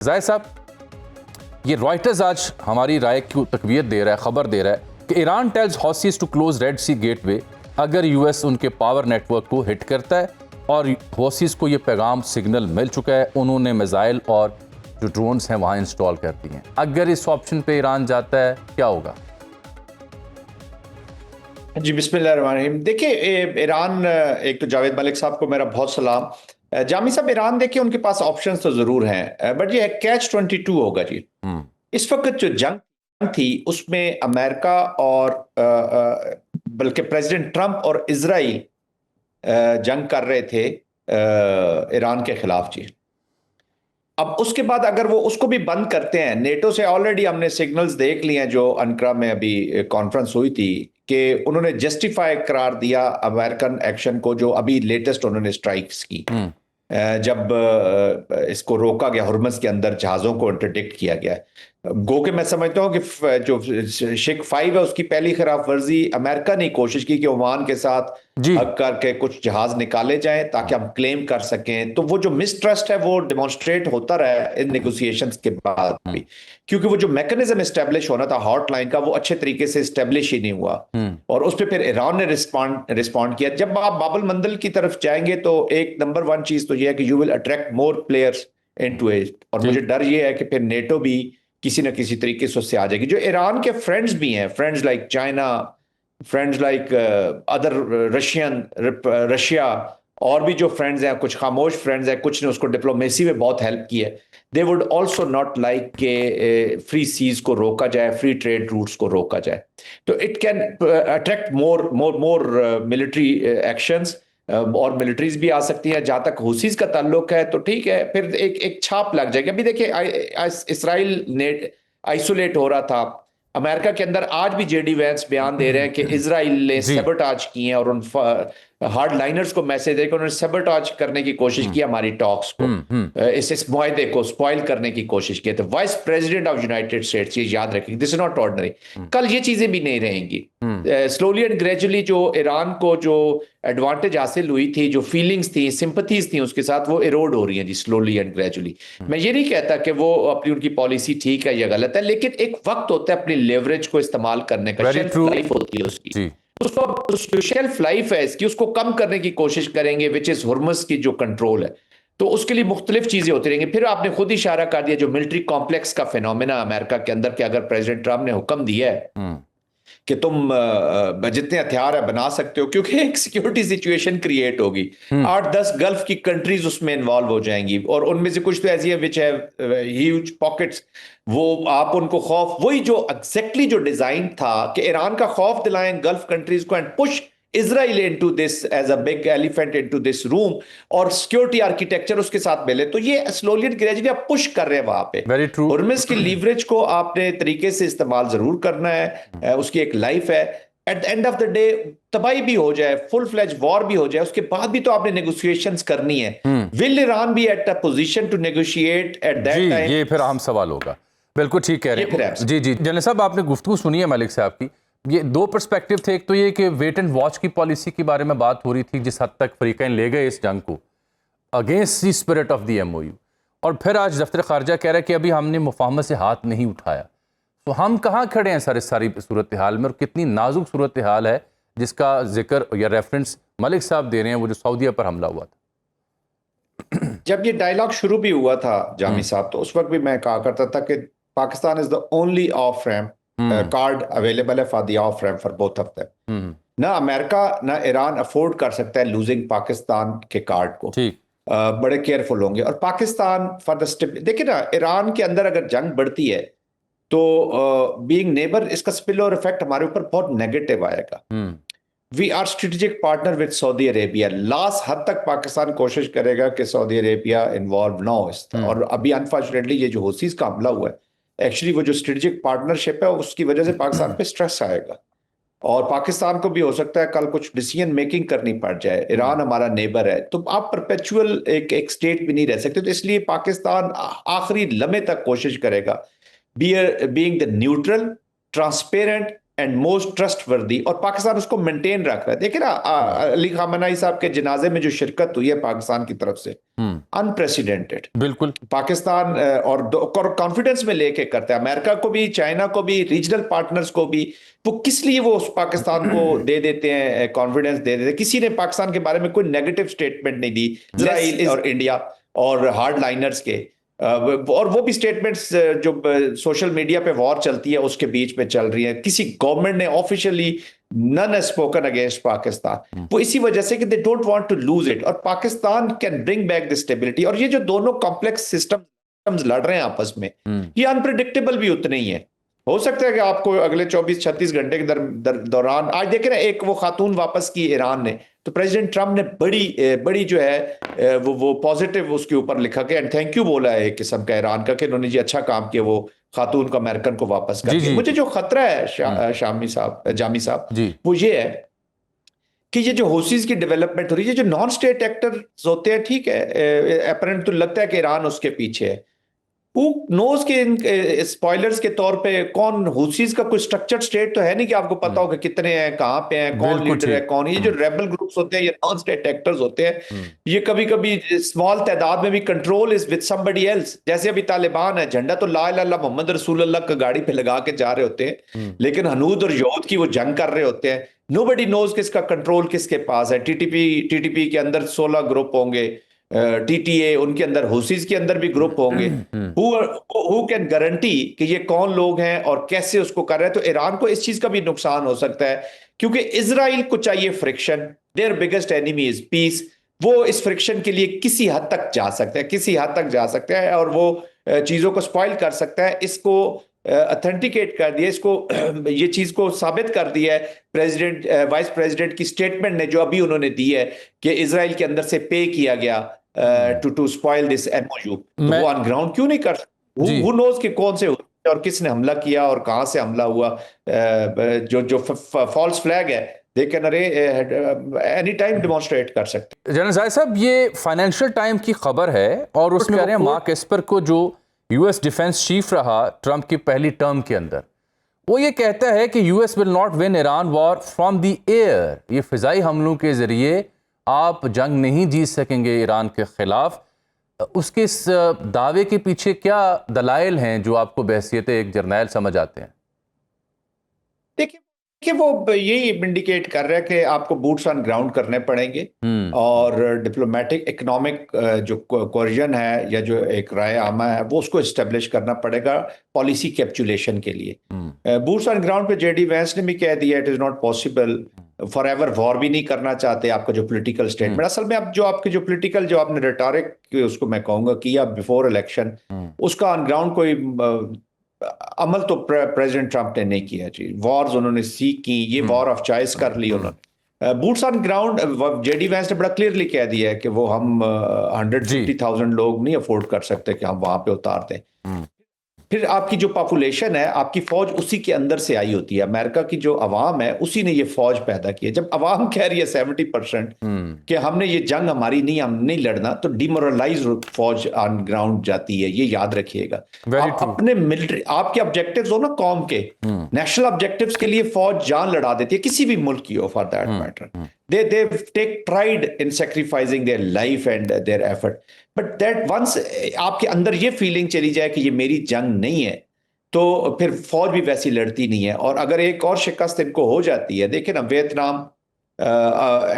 जाहिद साहब, ये रॉयटर्स आज हमारी राय की तकवीत दे रहा है, खबर दे रहा है कि Iran tells Houthis to close Red Sea gateway अगर यूएस उनके पावर नेटवर्क को हिट करता है, और हौसीज को ये पैगाम सिग्नल मिल चुका है, उन्होंने मिसाइल और जो ड्रोन्स हैं वहाँ इंस्टॉल कर दिए हैं। अगर इस ऑप्शन पे ईरान जाता है क्या होगा? जी बिस्मिल्लाहिर्रहमानिर्रहीम। देखिए ईरान, एक तो जावेद मलिक साहब को मेरा बहुत सलाम। जामी साहब, ईरान देखिए उनके पास ऑप्शंस तो जरूर हैं, बट ये कैच 22 होगा जी। इस वक्त जो जंग थी उसमें अमेरिका और बल्कि प्रेसिडेंट ट्रंप और इजराइल जंग कर रहे थे ईरान के खिलाफ जी। अब उसके बाद अगर वो उसको भी बंद करते हैं, नेटो से ऑलरेडी हमने सिग्नल्स देख लिए हैं, जो अनकरा में अभी कॉन्फ्रेंस हुई थी कि उन्होंने जस्टिफाई करार दिया अमेरिकन एक्शन को, जो अभी लेटेस्ट उन्होंने स्ट्राइक्स की जब इसको रोका गया, हुर्मुज़ के अंदर जहाज़ों को इंटरडिक्ट किया गया। गो के मैं समझता हूँ कि जो शिक 5 है उसकी पहली खिलाफ वर्जी अमेरिका ने कोशिश की कि ओमान के साथ हक करके कुछ जहाज निकाले जाएं ताकि हम क्लेम कर सकें। तो वो जो मिसट्रस्ट है वो डिमॉन्स्ट्रेट होता रहा है इन नेगोशिएशंस के बाद भी, क्योंकि वो जो मैकेनिज्म एस्टेब्लिश होना था हॉटलाइन का, वो अच्छे तरीके से एस्टेब्लिश ही नहीं हुआ। और उस पर फिर ईरान ने रिस्पॉन्ड किया। जब आप बाबल मंदल की तरफ जाएंगे तो एक नंबर 1 चीज तो ये है कि you will attract more players into it, और मुझे डर ये है कि फिर नेटो भी किसी न किसी तरीके से उससे आ जाएगी। जो ईरान के फ्रेंड्स भी हैं, friends like China, friends like other Russia, और भी जो फ्रेंड्स हैं, कुछ खामोश फ्रेंड्स हैं, कुछ ने उसको डिप्लोमेसी में बहुत हेल्प की है। They would also not like के फ्री सीज को रोका जाए, फ्री ट्रेड रूट्स को रोका जाए। तो it can attract more military actions, और मिलिट्रीज भी आ सकती हैं। जहां तक हुसीज का ताल्लुक है तो ठीक है, फिर एक छाप लग जाएगी। अभी देखिए इसराइल ने आइसोलेट हो रहा था, अमेरिका के अंदर आज भी जेडी वैंस बयान दे रहे हैं कि इजराइल ने सबोटाज किए हैं, और उन हार्ड लाइनर्स को मैसेज दे कि उन्होंने सबोटाज करने की कोशिश की हमारी टॉक्स को, इस मुआहदे को स्पॉइल करने की कोशिश की। तो vice president of United states, ये याद रखेंगे, दिस इज नॉट ऑर्डिनरी। कल ये चीजें भी नहीं रहेंगी। स्लोली एंड ग्रेजुअली जो ईरान को जो एडवांटेज हासिल हुई थी, जो फीलिंग्स थी, सिंपथीज थी उसके साथ, वो इरोड हो रही हैं जी, स्लोली एंड ग्रेजुअली। मैं ये नहीं कहता कि वो अपनी उनकी पॉलिसी ठीक है या गलत है, लेकिन एक वक्त होता है अपनी लेवरेज को इस्तेमाल करने का, शेल्फ लाइफ होती है उसकी। उसको जो शेल्फ लाइफ है इसकी, उसको कम करने की कोशिश करेंगे, विच इज हुर्मुज़ की जो कंट्रोल है। तो उसके लिए मुख्तलिफ चीजें होती रहेंगी। फिर आपने खुद इशारा कर दिया जो मिलिट्री कॉम्प्लेक्स का फिनोमेना अमेरिका के अंदर, कि अगर प्रेसिडेंट ट्रंप ने हुक्म दिया है कि तुम जितने हथियार है बना सकते हो, क्योंकि एक सिक्योरिटी सिचुएशन क्रिएट होगी, 8-10 गल्फ की कंट्रीज उसमें इन्वॉल्व हो जाएंगी, और उनमें से कुछ तो ऐसी है विच है ह्यूज पॉकेट्स। वो आप उनको खौफ, वही जो एग्जैक्टली जो डिजाइन था कि ईरान का खौफ दिलाएं गल्फ कंट्रीज को, and push Israel into this as a big elephant into this room, और सिक्योरिटी आर्किटेक्चर उसके साथ मिले। तो ये स्लोली एंड ग्रेजुअली आप पुश कर रहे हैं वहां पे। हुर्मुज़ की लीवरेज को आपने तरीके से इस्तेमाल जरूर करना है, उसकी एक लाइफ है। At the end of the day तबाही भी हो जाए, फुल फ्लेज वॉर भी हो जाए, उसके बाद भी तो आपने नेगोशिएशंस करनी है। Will Iran be at a position to negotiate at that time? ये फिर अहम सवाल होगा। बिल्कुल ठीक कह रहे हैं जी। जनरल साहब, आपने गुफ्तगू सुनी है मलिक साहब की। ये दो पर्सपेक्टिव थे। एक तो ये कि वेट एंड वॉच की पॉलिसी के बारे में बात हो रही थी, जिस हद तक फरीकैन ले गए इस जंग को against the spirit of the MOU, और फिर आज दफ्तर खारजा कह रहा है कि अभी हमने मुफाहमत से हाथ नहीं उठाया। तो हम कहाँ खड़े हैं सर इस सारी सूरत हाल में, और कितनी नाजुक सूरत हाल है जिसका जिक्र या रेफरेंस मलिक साहब दे रहे हैं, वो जो सऊदीया पर हमला हुआ था। जब ये डायलॉग शुरू भी हुआ था जामी साहब, तो उस वक्त भी मैं कहा करता था कि Pakistan is the only off ramp card available है for the off ramp for both of them. ना अमेरिका ना ईरान अफोर्ड कर सकता है लूजिंग पाकिस्तान के कार्ड को। बड़े केयरफुल होंगे। और पाकिस्तान फॉर द देखिए ना, ईरान के अंदर अगर जंग बढ़ती है तो बीइंग नेबर इसका स्पिल ओवर इफेक्ट हमारे ऊपर बहुत नेगेटिव आएगा। We are strategic partner with Saudi Arabia. Last हद तक पाकिस्तान कोशिश करेगा कि सऊदी अरेबिया इन्वॉल्व ना हो। और अभी अनफॉर्चुनेटली ये जो हुसीज का हमला हुआ है, एक्चुअली वो जो स्ट्रेटेजिक पार्टनरशिप है उसकी वजह से पाकिस्तान पे स्ट्रेस आएगा, और पाकिस्तान को भी हो सकता है कल कुछ डिसीजन मेकिंग करनी पड़ जाए। ईरान हमारा नेबर है, तो आप परपेचुअल एक स्टेट भी नहीं रह सकते। तो इसलिए पाकिस्तान आखिरी लम्हे तक कोशिश करेगा being the neutral, transparent and most trustworthy, और पाकिस्तान उसको मेंटेन रख रहा है। देखिए ना, अली खामनाई साहब के जनाजे में जो शिरकत हुई है पाकिस्तान की तरफ से, अनप्रेसिडेंटेड। बिल्कुल पाकिस्तान और कॉन्फिडेंस में लेके करता है, अमेरिका को भी, चाइना को भी, रीजनल पार्टनर्स को भी। वो किस लिए वो उस पाकिस्तान को दे देते हैं, कॉन्फिडेंस दे देते हैं? किसी ने पाकिस्तान के बारे में कोई नेगेटिव स्टेटमेंट नहीं दी, इजराइल और इंडिया और हार्ड लाइनर्स के। और वो भी स्टेटमेंट्स जो सोशल मीडिया पे वॉर चलती है उसके बीच में चल रही है। किसी गवर्नमेंट ने officially none has spoken against Pakistan. वो इसी वजह से कि they don't want to lose it, और Pakistan can bring back the stability. और ये जो दोनों कॉम्प्लेक्स सिस्टम्स लड़ रहे हैं आपस में, ये अनप्रिडिक्टेबल भी उतने ही है। हो सकता है कि आपको अगले 24-36 घंटे के दौरान, आज देखें ना, एक वो खातून वापस की ईरान ने, तो प्रेसिडेंट ट्रम्प ने बड़ी जो है वो पॉजिटिव उसके ऊपर लिखा के एंड थैंक यू बोला है एक किस्म का ईरान का, कि उन्होंने जी अच्छा काम किया वो खातून को, अमेरिकन को वापस कर दिया। मुझे जो खतरा है जामी साहब, वो ये है कि ये जो हौसीज की डेवलपमेंट हो रही है, जो नॉन स्टेट एक्टर्स होते हैं, ठीक है, अपरेंट तो लगता है कि ईरान उसके पीछे है। Who knows कि इन स्पॉयलर्स के तौर पे कौन, हुसीज का कोई स्ट्रक्चर्ड स्टेट तो है नहीं कि आपको पता हो कि कितने हैं, कहां पे हैं, कौन लीडर है, कौन। ये जो रेबल ग्रुप्स होते हैं, ये नॉन स्टेट एक्टर्स होते हैं, ये कभी कभी स्मॉल तादाद में भी control is with somebody else. जैसे अभी तालिबान है, झंडा तो ला इलाहा इल्लल्लाह मोहम्मद रसूलुल्लाह का गाड़ी पे लगा के जा रहे होते हैं, लेकिन हनूद और यहूद की वो जंग कर रहे होते हैं। नोबडी नोज किसका कंट्रोल किसके पास है। टीटीपी के अंदर 16 ग्रुप होंगे, टीटीए उनके अंदर, हुसीज के अंदर भी ग्रुप होंगे। हु कैन गारंटी कि ये कौन लोग हैं और कैसे उसको कर रहे हैं? तो ईरान को इस चीज का भी नुकसान हो सकता है, क्योंकि इजराइल को चाहिए friction, their biggest enemy is peace. वो इस फ्रिक्शन के लिए किसी हद तक जा सकते हैं, और वो चीजों को स्पॉइल कर सकता है। इसको ऑथेंटिकेट कर दिया, इसको ये चीज को साबित कर दिया है वाइस प्रेसिडेंट की स्टेटमेंट ने, जो अभी उन्होंने दी है कि इजराइल के अंदर से पे किया गया टू स्पॉइल दिस एमओयू। तो वो ऑन ग्राउंड क्यों नहीं कर सकते? हु नोज कि कौन से और किसने हमला किया और कहां से हमला हुआ। जो फॉल्स फ्लैग है, they can any time demonstrate कर सकते। जनरल जाहिद साहब, ये फाइनेंशियल टाइम की खबर है और उसमें कह रहे हैं मार्क एस्पर को, जो यूएस डिफेंस चीफ रहा ट्रंप की पहली टर्म के अंदर, वो ये कहता है कि US will not win Iran war from the air. ये फिजाई हमलों के जरिए आप जंग नहीं जीत सकेंगे ईरान के खिलाफ। उसके इस दावे के पीछे क्या दलाइल हैं जो आपको बहसियत एक जर्नैल समझ आते हैं? देखिए कि वो यही इंडिकेट कर रहा है कि आपको बूट्स ऑन ग्राउंड करने पड़ेंगे, और डिप्लोमेटिक इकोनॉमिक जो कोरिजन है या जो एक राय आमा है, वो उसको इस्टेब्लिश करना पड़ेगा पॉलिसी कैप्चुलेशन के लिए। बूट्स ऑन ग्राउंड पे जेडी वैंस ने भी कह दिया it is not possible, for ever war भी नहीं करना चाहते। आपका जो पॉलिटिकल स्टेटमेंट, असल में आप जो आपके जो पॉलिटिकल जो आपने रिटोरिक उसको मैं कहूंगा किया बिफोर इलेक्शन, उसका ऑन ग्राउंड कोई अमल तो प्रेसिडेंट ट्रंप ने नहीं किया जी। वॉर्स उन्होंने सीख की, ये वॉर ऑफ चॉइस कर ली उन्होंने। Boots on ground, JD Vance ने बड़ा क्लियरली कह दिया है कि वो हम 150,000 लोग नहीं अफोर्ड कर सकते कि हम वहां पे उतार दें। फिर आपकी जो पॉपुलेशन है, आपकी फौज उसी के अंदर से आई होती है। अमेरिका की जो अवाम है, उसी ने ये फौज पैदा की है। जब अवाम कह रही है 70% कि हमने ये जंग हमारी नहीं, हम नहीं लड़ना, तो डिमोरलाइज फौज ऑन ग्राउंड जाती है। ये याद रखिएगा। आप अपने मिलिट्री, आपके ऑब्जेक्टिव्स हो ना कौम के, नेशनल ऑब्जेक्टिव्स के लिए फौज जान लड़ा देती है, किसी भी मुल्क की हो for that matter. They take pride in sacrificing their life and their effort. But that once आपके अंदर ये फीलिंग चली जाए कि ये मेरी जंग नहीं है, तो फिर फौज भी वैसी लड़ती नहीं है। और अगर एक और शिकस्त इनको हो जाती है, देखे ना वियतनाम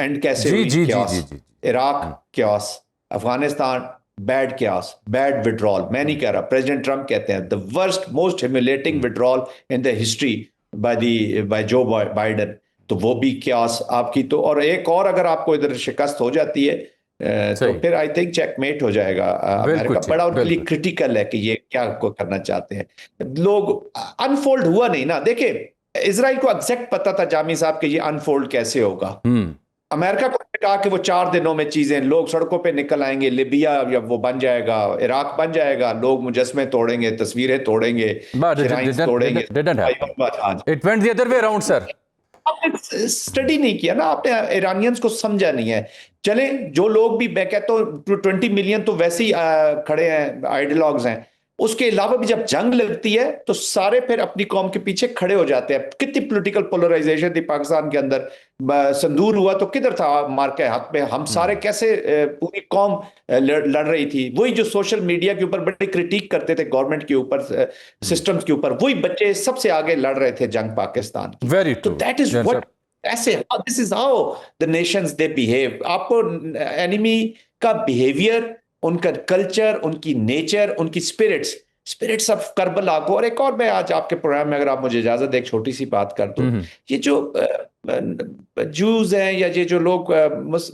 एंड कैसे हुई, इराक क्यास, अफगानिस्तान बैड क्यास, बैड विड्रॉल। मैं नहीं कह रहा, प्रेसिडेंट ट्रंप कहते हैं the worst most humiliating withdrawal in the history by जो बाइडन। तो वो भी क्यास आपकी। तो और एक और अगर आपको इधर शिकस्त हो जाती है, तो फिर आई थिंक चेकमेट हो जाएगा। अमेरिका बड़ा उनके लिए क्रिटिकल है कि ये क्या को करना चाहते हैं। लोग अनफोल्ड हुआ नहीं ना। देखिए इजराइल को एग्जैक्ट पता था जामी साहब कि ये अनफोल्ड कैसे होगा। अमेरिका को कहा कि वो 4 दिनों में चीजें, लोग सड़कों पे निकल आएंगे, लिबिया या वो बन जाएगा, इराक बन जाएगा, लोग मुजस्मे तोड़ेंगे, तस्वीरें तोड़ेंगे, तोड़ेंगे। It went the other way around, sir. आपने स्टडी नहीं किया ना, आपने ईरानियंस को समझा नहीं है। चले जो लोग भी, मैं कहता हूं 20 मिलियन तो वैसे ही खड़े हैं, आइडियलॉग्स हैं, उसके अलावा भी जब जंग लगती है तो सारे फिर अपनी कौम के पीछे खड़े हो जाते हैं। कितनी पॉलिटिकल पोलराइजेशन थी पाकिस्तान के अंदर, संदूर हुआ तो किधर था मार के हाथ में, हम सारे कैसे पूरी कौम लड़ रही थी। वही जो सोशल मीडिया के ऊपर बड़ी क्रिटिक करते थे गवर्नमेंट के ऊपर, सिस्टम्स के ऊपर, वही बच्चे सबसे आगे लड़ रहे थे जंग पाकिस्तान की। वेरी तो ट्रू। दैट इज व्हाट, ऐसे this is how the Nations they behave. आपको एनिमी का बिहेवियर, उनका कल्चर, उनकी नेचर, उनकी स्पिरिट्स ऑफ करबला को। और एक और, मैं आज आपके प्रोग्राम में अगर आप मुझे इजाजत दें एक छोटी सी बात कर दूं, ये जो जूस हैं या ये जो लोग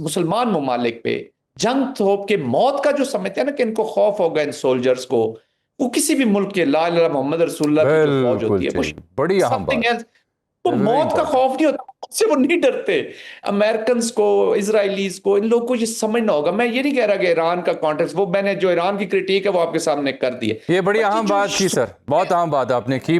मुसलमान ममालिक पे जंग थोप के मौत का जो समझते हैं ना कि इनको खौफ होगा इन सोल्जर्स को, वो किसी भी मुल्क के ला इलाहा मोहम्मद रसूलुल्लाह की जो फौज होती है वो बड़ी अहम something बात, else, वो मौत का खौफ नहीं होता, उससे वो नहीं डरते। अमेरिकन को, इजराइलीज को, इन लोगों को ये समझना होगा। मैं ये नहीं कह रहा कि ईरान का कॉन्टेक्स्ट, वो मैंने जो ईरान की क्रिटिक है वो आपके सामने कर दी है। ये बड़ी अहम बात थी सर, बहुत अहम बात आपने की।